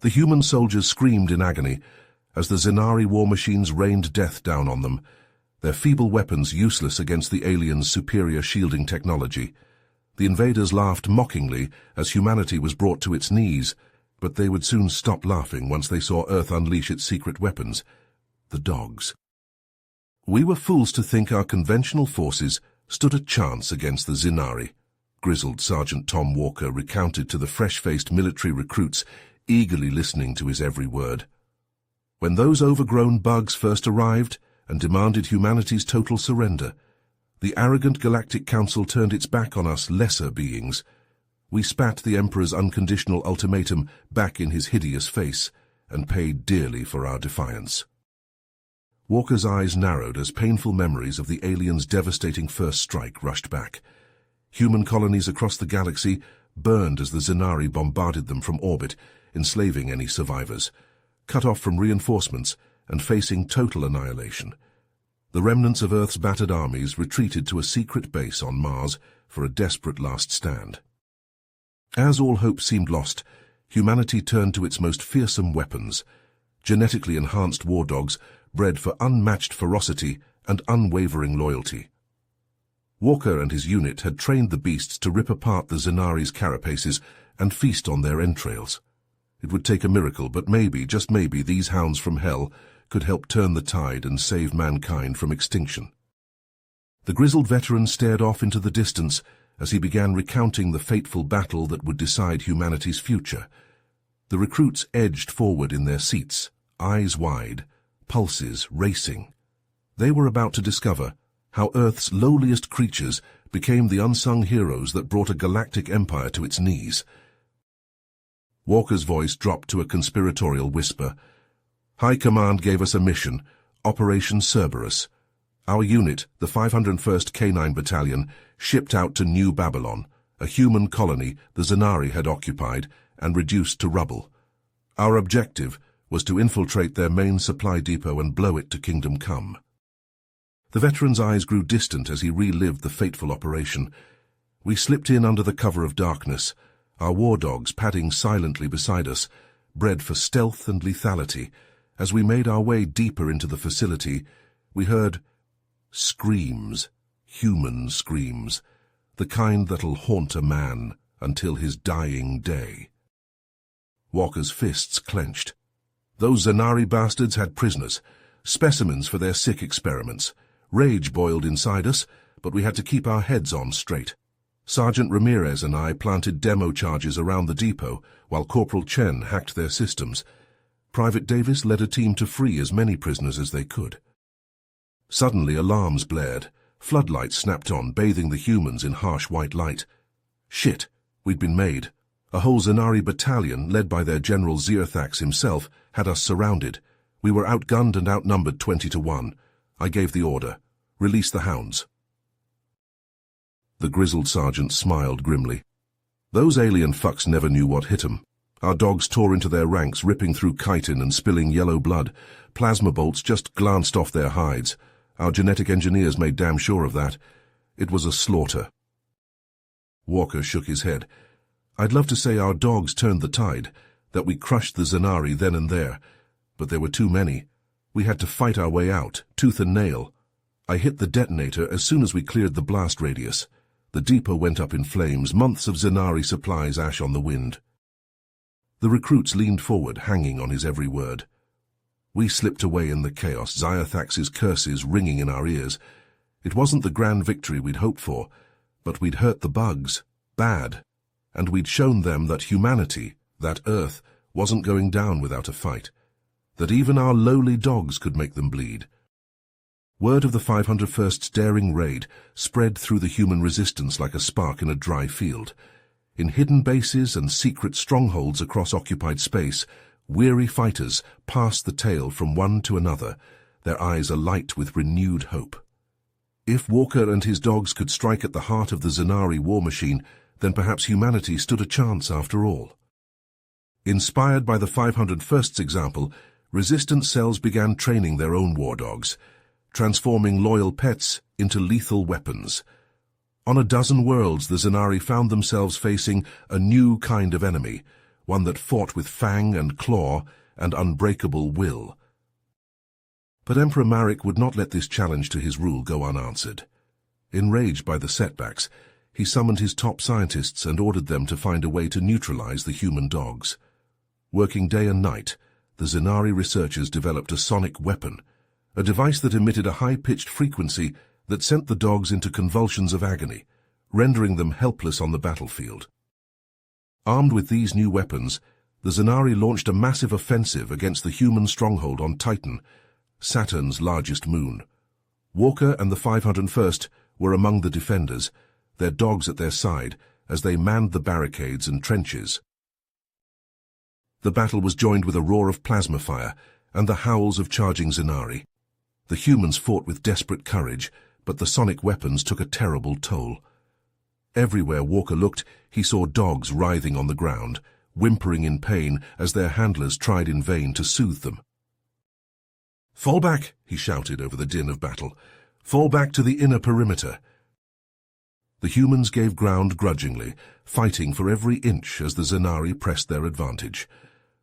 The human soldiers screamed in agony as the Zenari war machines rained death down on them, their feeble weapons useless against the aliens' superior shielding technology. The invaders laughed mockingly as humanity was brought to its knees, but they would soon stop laughing once they saw Earth unleash its secret weapons, the dogs. We were fools to think our conventional forces stood a chance against the Zenari, grizzled Sergeant Tom Walker recounted to the fresh-faced military recruits, eagerly listening to his every word. When those overgrown bugs first arrived and demanded humanity's total surrender, the arrogant Galactic Council turned its back on us lesser beings. We spat the Emperor's unconditional ultimatum back in his hideous face and paid dearly for our defiance. Walker's eyes narrowed as painful memories of the aliens' devastating first strike rushed back. Human colonies across the galaxy burned as the Zenari bombarded them from orbit, enslaving any survivors, cut off from reinforcements and facing total annihilation. The remnants of Earth's battered armies retreated to a secret base on Mars for a desperate last stand. As all hope seemed lost, humanity turned to its most fearsome weapons, genetically enhanced war dogs bred for unmatched ferocity and unwavering loyalty. Walker and his unit had trained the beasts to rip apart the Zenari's carapaces and feast on their entrails. It would take a miracle, but maybe, just maybe, these hounds from hell could help turn the tide and save mankind from extinction. The grizzled veteran stared off into the distance as he began recounting the fateful battle that would decide humanity's future. The recruits edged forward in their seats, eyes wide, pulses racing. They were about to discover how Earth's lowliest creatures became the unsung heroes that brought a galactic empire to its knees. Walker's voice dropped to a conspiratorial whisper. High Command gave us a mission, Operation Cerberus. Our unit, the 501st Canine Battalion, shipped out to New Babylon, a human colony the Zenari had occupied and reduced to rubble. Our objective was to infiltrate their main supply depot and blow it to Kingdom Come. The veteran's eyes grew distant as he relived the fateful operation. We slipped in under the cover of darkness, our war dogs padding silently beside us, bred for stealth and lethality. As we made our way deeper into the facility, we heard screams, human screams, the kind that'll haunt a man until his dying day. Walker's fists clenched. Those Zenari bastards had prisoners, specimens for their sick experiments. Rage boiled inside us, but we had to keep our heads on straight. Sergeant Ramirez and I planted demo charges around the depot, while Corporal Chen hacked their systems. Private Davis led a team to free as many prisoners as they could. Suddenly alarms blared. Floodlights snapped on, bathing the humans in harsh white light. Shit, we'd been made. A whole Zenari battalion, led by their General Zirthax himself, had us surrounded. We were outgunned and outnumbered 20-1. I gave the order. Release the hounds. The grizzled sergeant smiled grimly. Those alien fucks never knew what hit 'em. Our dogs tore into their ranks, ripping through chitin and spilling yellow blood. Plasma bolts just glanced off their hides. Our genetic engineers made damn sure of that. It was a slaughter. Walker shook his head. I'd love to say our dogs turned the tide, that we crushed the Zenari then and there, but there were too many. We had to fight our way out, tooth and nail. I hit the detonator as soon as we cleared the blast radius. The depot went up in flames, months of Zenari supplies ash on the wind. The recruits leaned forward, hanging on his every word. We slipped away in the chaos, Zirthax's curses ringing in our ears. It wasn't the grand victory we'd hoped for, but we'd hurt the bugs, bad, and we'd shown them that humanity, that Earth, wasn't going down without a fight, that even our lowly dogs could make them bleed. Word of the 501st's daring raid spread through the human resistance like a spark in a dry field. In hidden bases and secret strongholds across occupied space, weary fighters passed the tale from one to another, their eyes alight with renewed hope. If Walker and his dogs could strike at the heart of the Zenari war machine, then perhaps humanity stood a chance after all. Inspired by the 501st's example, resistance cells began training their own war dogs, transforming loyal pets into lethal weapons. On a dozen worlds, the Zenari found themselves facing a new kind of enemy, one that fought with fang and claw and unbreakable will. But Emperor Marek would not let this challenge to his rule go unanswered. Enraged by the setbacks, he summoned his top scientists and ordered them to find a way to neutralize the human dogs. Working day and night, the Zenari researchers developed a sonic weapon, a device that emitted a high-pitched frequency that sent the dogs into convulsions of agony, rendering them helpless on the battlefield. Armed with these new weapons, the Zenari launched a massive offensive against the human stronghold on Titan, Saturn's largest moon. Walker and the 501st were among the defenders, their dogs at their side, as they manned the barricades and trenches. The battle was joined with a roar of plasma fire and the howls of charging Zenari. The humans fought with desperate courage, but the sonic weapons took a terrible toll. Everywhere Walker looked, he saw dogs writhing on the ground, whimpering in pain as their handlers tried in vain to soothe them. "Fall back," he shouted over the din of battle. "Fall back to the inner perimeter." The humans gave ground grudgingly, fighting for every inch as the Zenari pressed their advantage.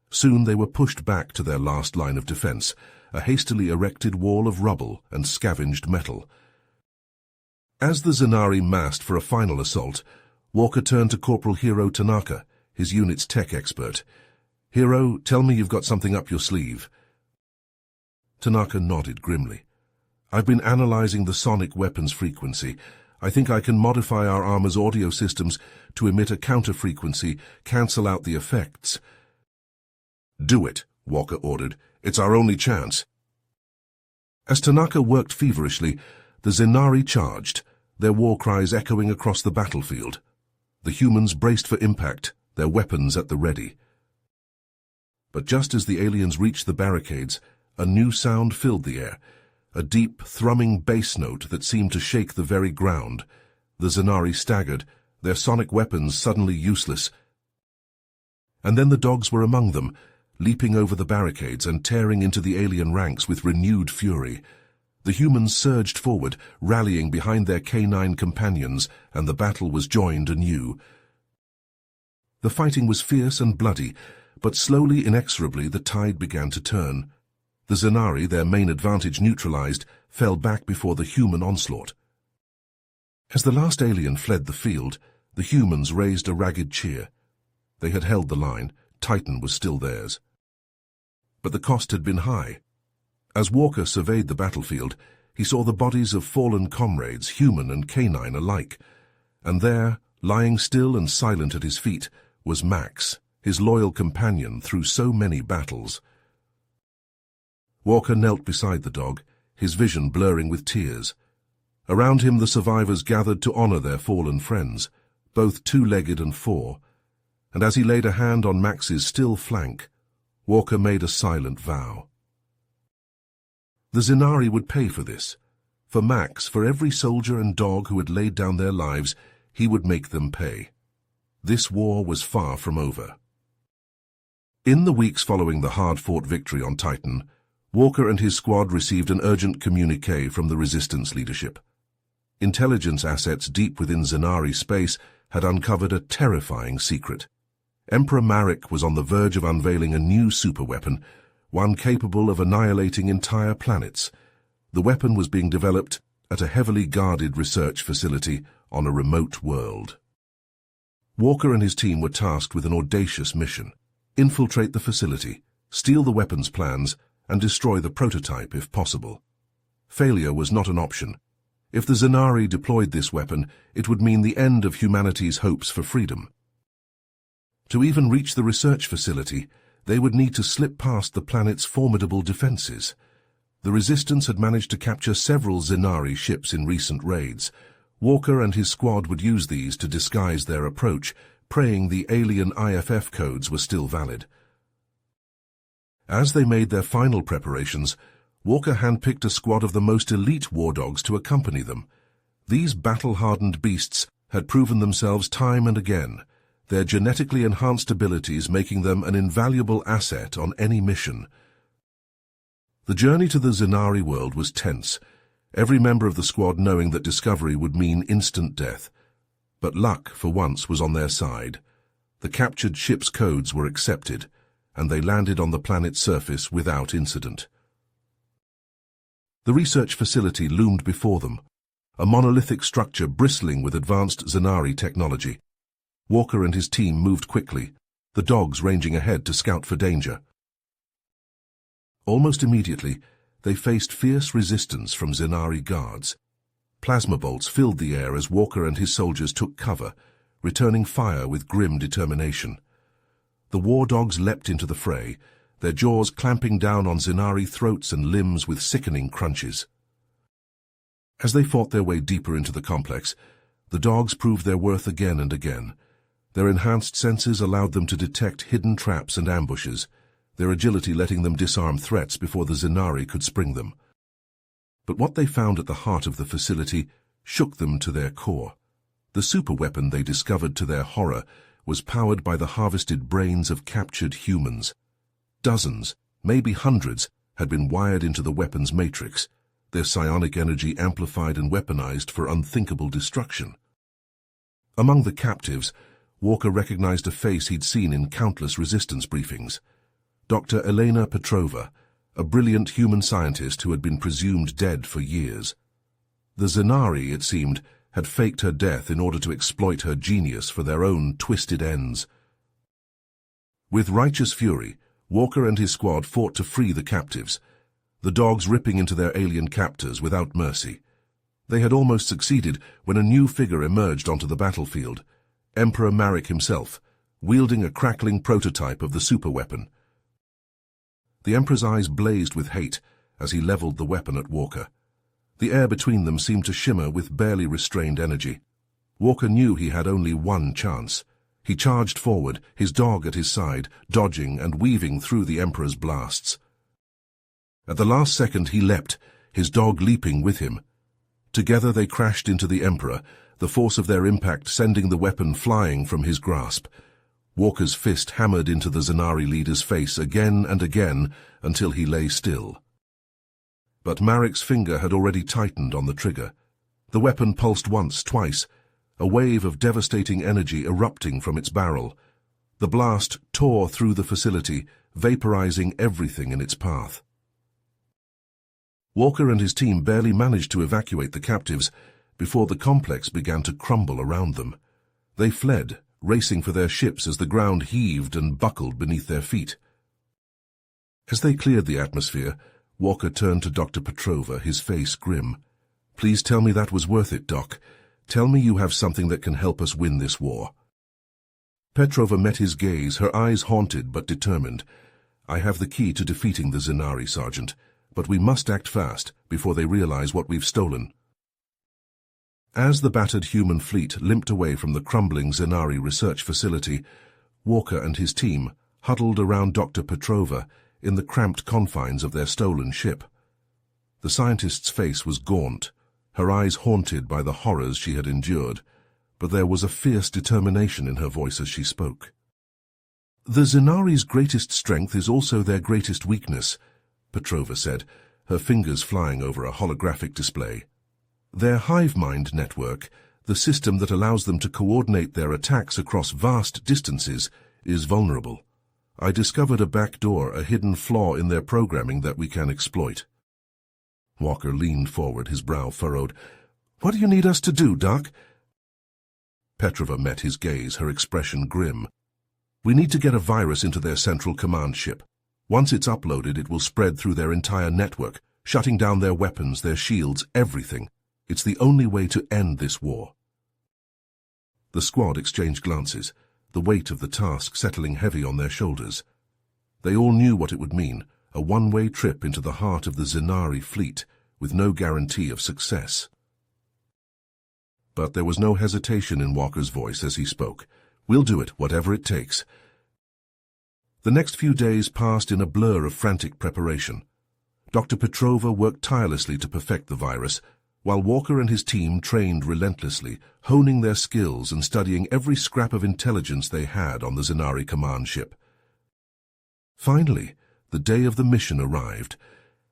Soon they were pushed back to their last line of defense, a hastily erected wall of rubble and scavenged metal. As the Zenari massed for a final assault, Walker turned to Corporal Hiro Tanaka, his unit's tech expert. "Hiro, tell me you've got something up your sleeve." Tanaka nodded grimly. "I've been analyzing the sonic weapons frequency. I think I can modify our armor's audio systems to emit a counter-frequency, cancel out the effects." "Do it," Walker ordered. "It's our only chance." As Tanaka worked feverishly, the Zenari charged, their war cries echoing across the battlefield. The humans braced for impact, their weapons at the ready. But just as the aliens reached the barricades, a new sound filled the air, a deep, thrumming bass note that seemed to shake the very ground. The Zenari staggered, their sonic weapons suddenly useless. And then the dogs were among them, leaping over the barricades and tearing into the alien ranks with renewed fury. The humans surged forward, rallying behind their canine companions, and the battle was joined anew. The fighting was fierce and bloody, but slowly, inexorably, the tide began to turn. The Zenari, their main advantage neutralized, fell back before the human onslaught. As the last alien fled the field, the humans raised a ragged cheer. They had held the line. Titan was still theirs. But the cost had been high. As Walker surveyed the battlefield, he saw the bodies of fallen comrades, human and canine alike. And there, lying still and silent at his feet, was Max, his loyal companion through so many battles. Walker knelt beside the dog, his vision blurring with tears. Around him the survivors gathered to honor their fallen friends, both two-legged and four. And as he laid a hand on Max's still flank, Walker made a silent vow. The Zenari would pay for this. For Max, for every soldier and dog who had laid down their lives, he would make them pay. This war was far from over. In the weeks following the hard-fought victory on Titan, Walker and his squad received an urgent communiqué from the resistance leadership. Intelligence assets deep within Zenari space had uncovered a terrifying secret. Emperor Marek was on the verge of unveiling a new superweapon, one capable of annihilating entire planets. The weapon was being developed at a heavily guarded research facility on a remote world. Walker and his team were tasked with an audacious mission: infiltrate the facility, steal the weapons plans, and destroy the prototype if possible. Failure was not an option. If the Zenari deployed this weapon, it would mean the end of humanity's hopes for freedom. To even reach the research facility, they would need to slip past the planet's formidable defenses. The Resistance had managed to capture several Zenari ships in recent raids. Walker and his squad would use these to disguise their approach, praying the alien IFF codes were still valid. As they made their final preparations, Walker handpicked a squad of the most elite war dogs to accompany them. These battle-hardened beasts had proven themselves time and again, their genetically enhanced abilities making them an invaluable asset on any mission. The journey to the Zenari world was tense, every member of the squad knowing that discovery would mean instant death. But luck, for once, was on their side. The captured ship's codes were accepted, and they landed on the planet's surface without incident. The research facility loomed before them, a monolithic structure bristling with advanced Zanari technology. Walker and his team moved quickly, the dogs ranging ahead to scout for danger. Almost immediately, they faced fierce resistance from Zanari guards. Plasma bolts filled the air as Walker and his soldiers took cover, returning fire with grim determination. The war dogs leapt into the fray, their jaws clamping down on Zanari throats and limbs with sickening crunches. As they fought their way deeper into the complex, the dogs proved their worth again and again. Their enhanced senses allowed them to detect hidden traps and ambushes, their agility letting them disarm threats before the Zanari could spring them. But what they found at the heart of the facility shook them to their core. The superweapon they discovered to their horror was powered by the harvested brains of captured humans. Dozens, maybe hundreds, had been wired into the weapon's matrix, their psionic energy amplified and weaponized for unthinkable destruction. Among the captives, Walker recognized a face he'd seen in countless resistance briefings. Dr. Elena Petrova, a brilliant human scientist who had been presumed dead for years. The Zanari, it seemed, had faked her death in order to exploit her genius for their own twisted ends. With righteous fury, Walker and his squad fought to free the captives, the dogs ripping into their alien captors without mercy. They had almost succeeded when a new figure emerged onto the battlefield, Emperor Marek himself, wielding a crackling prototype of the superweapon. The Emperor's eyes blazed with hate as he leveled the weapon at Walker. The air between them seemed to shimmer with barely restrained energy. Walker knew he had only one chance. He charged forward, his dog at his side, dodging and weaving through the Emperor's blasts. At the last second he leapt, his dog leaping with him. Together they crashed into the Emperor, the force of their impact sending the weapon flying from his grasp. Walker's fist hammered into the Zanari leader's face again and again until he lay still. But Marek's finger had already tightened on the trigger. The weapon pulsed once, twice, a wave of devastating energy erupting from its barrel. The blast tore through the facility, vaporizing everything in its path. Walker and his team barely managed to evacuate the captives before the complex began to crumble around them. They fled, racing for their ships as the ground heaved and buckled beneath their feet. As they cleared the atmosphere, Walker turned to Dr. Petrova, his face grim. "Please tell me that was worth it, Doc. Tell me you have something that can help us win this war." Petrova met his gaze, her eyes haunted but determined. "I have the key to defeating the Zanari, Sergeant, but we must act fast before they realize what we've stolen." As the battered human fleet limped away from the crumbling Zanari research facility, Walker and his team huddled around Dr. Petrova in the cramped confines of their stolen ship. The scientist's face was gaunt, her eyes haunted by the horrors she had endured, but there was a fierce determination in her voice as she spoke. "The Zanari's greatest strength is also their greatest weakness," Petrova said, her fingers flying over a holographic display. "Their hive mind network, the system that allows them to coordinate their attacks across vast distances, is vulnerable. I discovered a backdoor, a hidden flaw in their programming that we can exploit." Walker leaned forward, his brow furrowed. "What do you need us to do, Doc?" Petrova met his gaze, her expression grim. "We need to get a virus into their central command ship. Once it's uploaded, it will spread through their entire network, shutting down their weapons, their shields, everything. It's the only way to end this war." The squad exchanged glances, the weight of the task settling heavy on their shoulders. They all knew what it would mean, a one-way trip into the heart of the Zanari fleet, with no guarantee of success. But there was no hesitation in Walker's voice as he spoke. "We'll do it, whatever it takes." The next few days passed in a blur of frantic preparation. Dr. Petrova worked tirelessly to perfect the virus, while Walker and his team trained relentlessly, honing their skills and studying every scrap of intelligence they had on the Zanari command ship. Finally, the day of the mission arrived.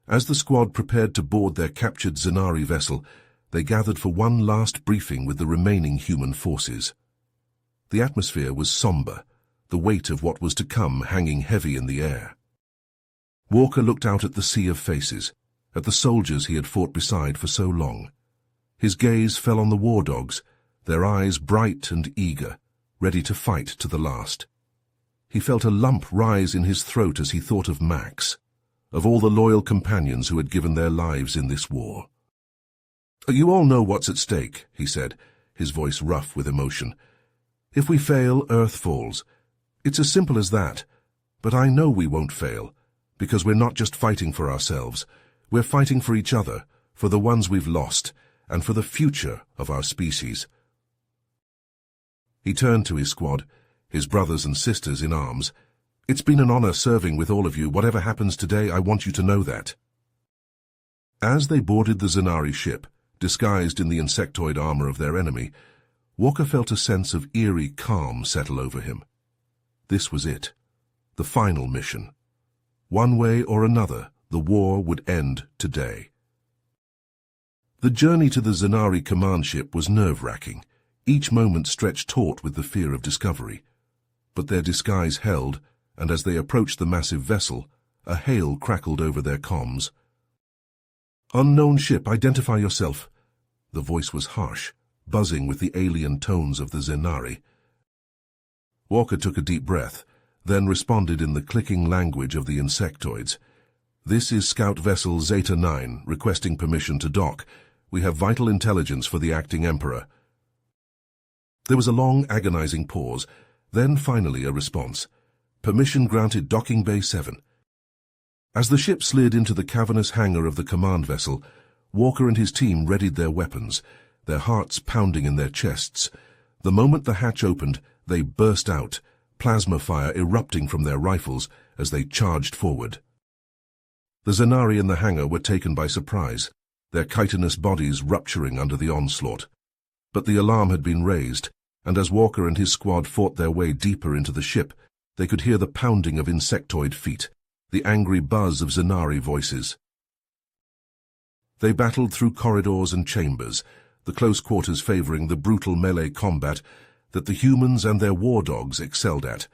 As the squad prepared to board their captured Zanari vessel, they gathered for one last briefing with the remaining human forces. The atmosphere was somber, the weight of what was to come hanging heavy in the air. Walker looked out at the sea of faces, at the soldiers he had fought beside for so long. His gaze fell on the war dogs, their eyes bright and eager, ready to fight to the last. He felt a lump rise in his throat as he thought of Max, of all the loyal companions who had given their lives in this war. "You all know what's at stake," he said, his voice rough with emotion. "If we fail, Earth falls. It's as simple as that. But I know we won't fail, because we're not just fighting for ourselves. We're fighting for each other, for the ones we've lost, and for the future of our species." He turned to his squad, his brothers and sisters in arms. "It's been an honor serving with all of you. Whatever happens today, I want you to know that." As they boarded the Zanari ship, disguised in the insectoid armor of their enemy, Walker felt a sense of eerie calm settle over him. This was it, the final mission. One way or another, the war would end today. The journey to the Zanari command ship was nerve-wracking, each moment stretched taut with the fear of discovery. But their disguise held, and as they approached the massive vessel, a hail crackled over their comms. "Unknown ship, identify yourself." The voice was harsh, buzzing with the alien tones of the Zanari. Walker took a deep breath, then responded in the clicking language of the insectoids. "This is Scout Vessel Zeta 9, requesting permission to dock. We have vital intelligence for the acting Emperor." There was a long, agonizing pause, then finally a response. "Permission granted, docking bay 7. As the ship slid into the cavernous hangar of the command vessel, Walker and his team readied their weapons, their hearts pounding in their chests. The moment the hatch opened, they burst out, plasma fire erupting from their rifles as they charged forward. The Zanari in the hangar were taken by surprise, their chitinous bodies rupturing under the onslaught. But the alarm had been raised, and as Walker and his squad fought their way deeper into the ship, they could hear the pounding of insectoid feet, the angry buzz of Zanari voices. They battled through corridors and chambers, the close quarters favoring the brutal melee combat that the humans and their war dogs excelled at,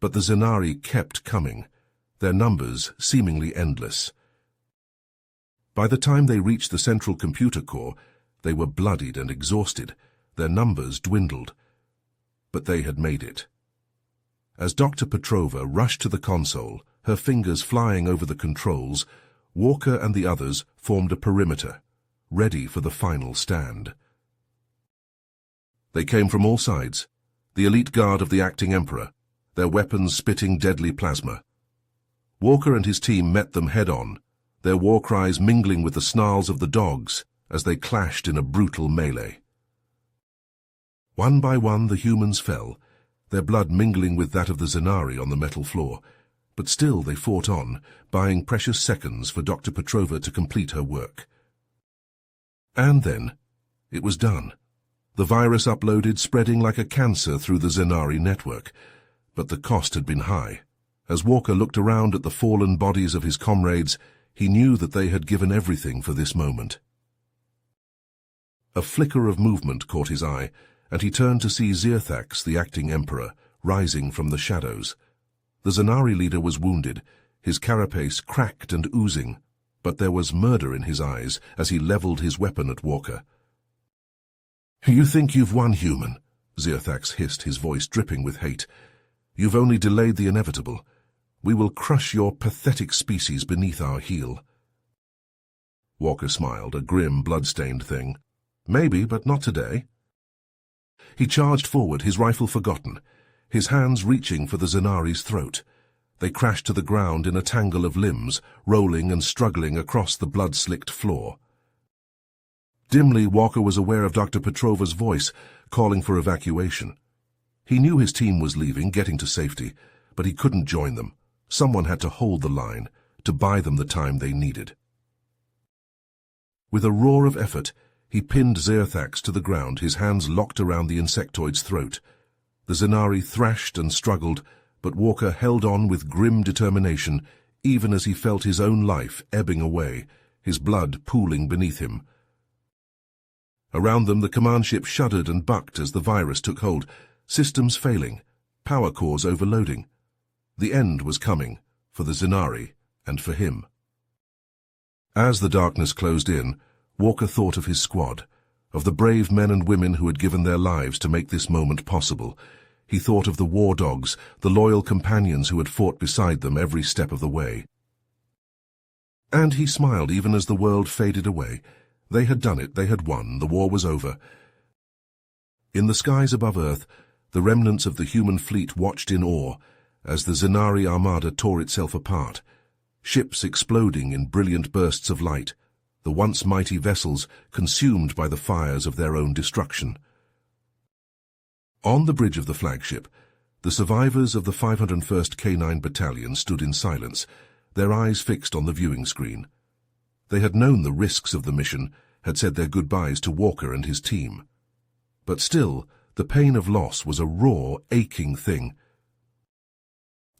but the Zanari kept coming, their numbers seemingly endless. By the time they reached the central computer core, they were bloodied and exhausted, their numbers dwindled. But they had made it. As Dr. Petrova rushed to the console, her fingers flying over the controls, Walker and the others formed a perimeter, ready for the final stand. They came from all sides, the elite guard of the acting Emperor, their weapons spitting deadly plasma. Walker and his team met them head-on, their war cries mingling with the snarls of the dogs as they clashed in a brutal melee. One by one the humans fell, their blood mingling with that of the Zanari on the metal floor, but still they fought on, buying precious seconds for Dr. Petrova to complete her work. And then, it was done. The virus uploaded, spreading like a cancer through the Zanari network, but the cost had been high. As Walker looked around at the fallen bodies of his comrades, he knew that they had given everything for this moment. A flicker of movement caught his eye, and he turned to see Zirthax, the acting Emperor, rising from the shadows. The Zanari leader was wounded, his carapace cracked and oozing, but there was murder in his eyes as he leveled his weapon at Walker. "You think you've won, human?" Zirthax hissed, his voice dripping with hate. "You've only delayed the inevitable. We will crush your pathetic species beneath our heel." Walker smiled, a grim, blood-stained thing. "Maybe, but not today." He charged forward, his rifle forgotten, his hands reaching for the Zanari's throat. They crashed to the ground in a tangle of limbs, rolling and struggling across the blood-slicked floor. Dimly, Walker was aware of Dr. Petrova's voice, calling for evacuation. He knew his team was leaving, getting to safety, but he couldn't join them. Someone had to hold the line, to buy them the time they needed. With a roar of effort, he pinned Zirthax to the ground, his hands locked around the insectoid's throat. The Zanari thrashed and struggled, but Walker held on with grim determination, even as he felt his own life ebbing away, his blood pooling beneath him. Around them, the command ship shuddered and bucked as the virus took hold, systems failing, power cores overloading. The end was coming, for the Zenari and for him. As the darkness closed in, Walker thought of his squad, of the brave men and women who had given their lives to make this moment possible. He thought of the war dogs, the loyal companions who had fought beside them every step of the way. And he smiled even as the world faded away. They had done it, they had won, the war was over. In the skies above Earth, the remnants of the human fleet watched in awe as the Zenari armada tore itself apart, ships exploding in brilliant bursts of light, the once mighty vessels consumed by the fires of their own destruction. On the bridge of the flagship, the survivors of the 501st K9 Battalion stood in silence, their eyes fixed on the viewing screen. They had known the risks of the mission, had said their goodbyes to Walker and his team. But still, the pain of loss was a raw, aching thing.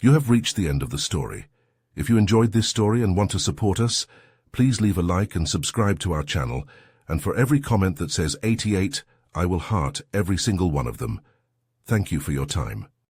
You have reached the end of the story. If you enjoyed this story and want to support us, please leave a like and subscribe to our channel, and for every comment that says 88, I will heart every single one of them. Thank you for your time.